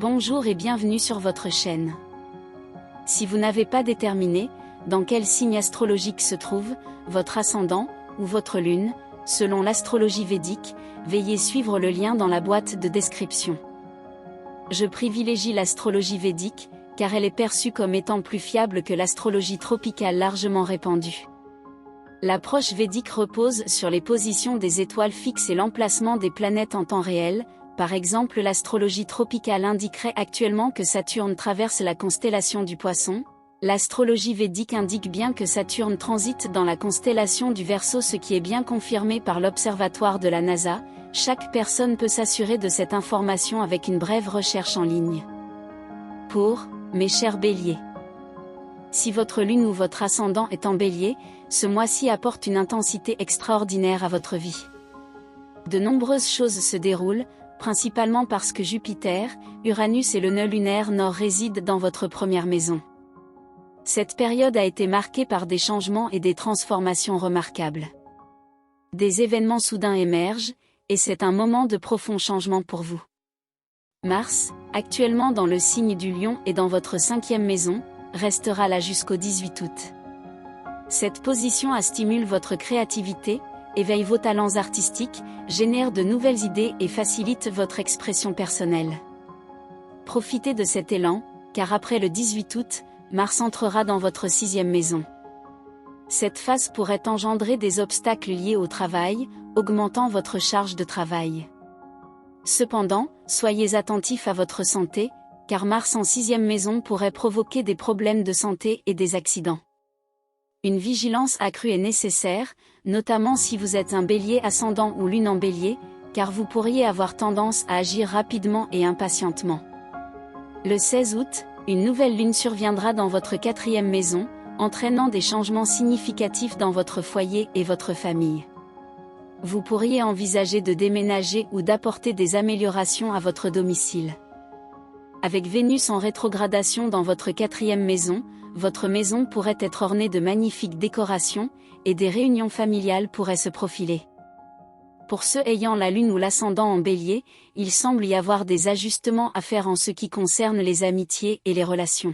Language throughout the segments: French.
Bonjour et bienvenue sur votre chaîne. Si vous n'avez pas déterminé dans quel signe astrologique se trouve votre ascendant ou votre lune, selon l'astrologie védique, veuillez suivre le lien dans la boîte de description. Je privilégie l'astrologie védique, car elle est perçue comme étant plus fiable que l'astrologie tropicale largement répandue. L'approche védique repose sur les positions des étoiles fixes et l'emplacement des planètes en temps réel. Par exemple, l'astrologie tropicale indiquerait actuellement que Saturne traverse la constellation du Poisson. L'astrologie védique indique bien que Saturne transite dans la constellation du Verseau, ce qui est bien confirmé par l'observatoire de la NASA. Chaque personne peut s'assurer de cette information avec une brève recherche en ligne. Pour mes chers béliers, si votre lune ou votre ascendant est en bélier, ce mois-ci apporte une intensité extraordinaire à votre vie. De nombreuses choses se déroulent, principalement parce que Jupiter, Uranus et le nœud lunaire Nord résident dans votre première maison. Cette période a été marquée par des changements et des transformations remarquables. Des événements soudains émergent, et c'est un moment de profond changement pour vous. Mars, actuellement dans le signe du Lion et dans votre 5e maison, restera là jusqu'au 18 août. Cette position stimule votre créativité, éveille vos talents artistiques, génère de nouvelles idées et facilite votre expression personnelle. Profitez de cet élan, car après le 18 août, Mars entrera dans votre 6e maison. Cette phase pourrait engendrer des obstacles liés au travail, augmentant votre charge de travail. Cependant, soyez attentifs à votre santé, car Mars en 6e maison pourrait provoquer des problèmes de santé et des accidents. Une vigilance accrue est nécessaire, notamment si vous êtes un bélier ascendant ou lune en bélier, car vous pourriez avoir tendance à agir rapidement et impatientement. Le 16 août, une nouvelle lune surviendra dans votre 4e maison, entraînant des changements significatifs dans votre foyer et votre famille. Vous pourriez envisager de déménager ou d'apporter des améliorations à votre domicile. Avec Vénus en rétrogradation dans votre 4e maison, votre maison pourrait être ornée de magnifiques décorations, et des réunions familiales pourraient se profiler. Pour ceux ayant la lune ou l'ascendant en bélier, il semble y avoir des ajustements à faire en ce qui concerne les amitiés et les relations.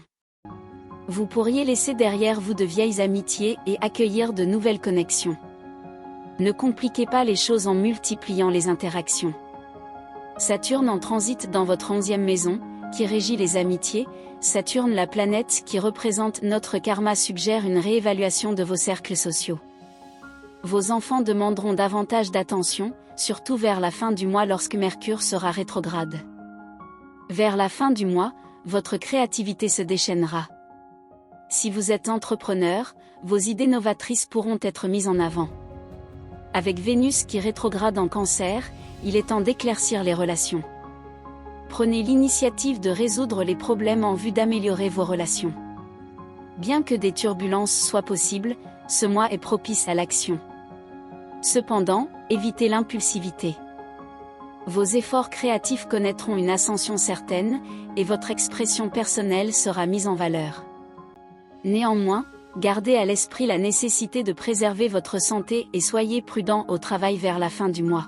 Vous pourriez laisser derrière vous de vieilles amitiés et accueillir de nouvelles connexions. Ne compliquez pas les choses en multipliant les interactions. Saturne en transit dans votre 11e maison, qui régit les amitiés. Saturne, la planète qui représente notre karma, suggère une réévaluation de vos cercles sociaux. Vos enfants demanderont davantage d'attention, surtout vers la fin du mois lorsque Mercure sera rétrograde. Vers la fin du mois, votre créativité se déchaînera. Si vous êtes entrepreneur, vos idées novatrices pourront être mises en avant. Avec Vénus qui rétrograde en Cancer, il est temps d'éclaircir les relations. Prenez l'initiative de résoudre les problèmes en vue d'améliorer vos relations. Bien que des turbulences soient possibles, ce mois est propice à l'action. Cependant, évitez l'impulsivité. Vos efforts créatifs connaîtront une ascension certaine, et votre expression personnelle sera mise en valeur. Néanmoins, gardez à l'esprit la nécessité de préserver votre santé et soyez prudent au travail vers la fin du mois.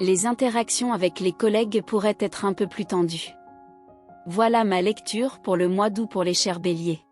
Les interactions avec les collègues pourraient être un peu plus tendues. Voilà ma lecture pour le mois d'août pour les chers béliers.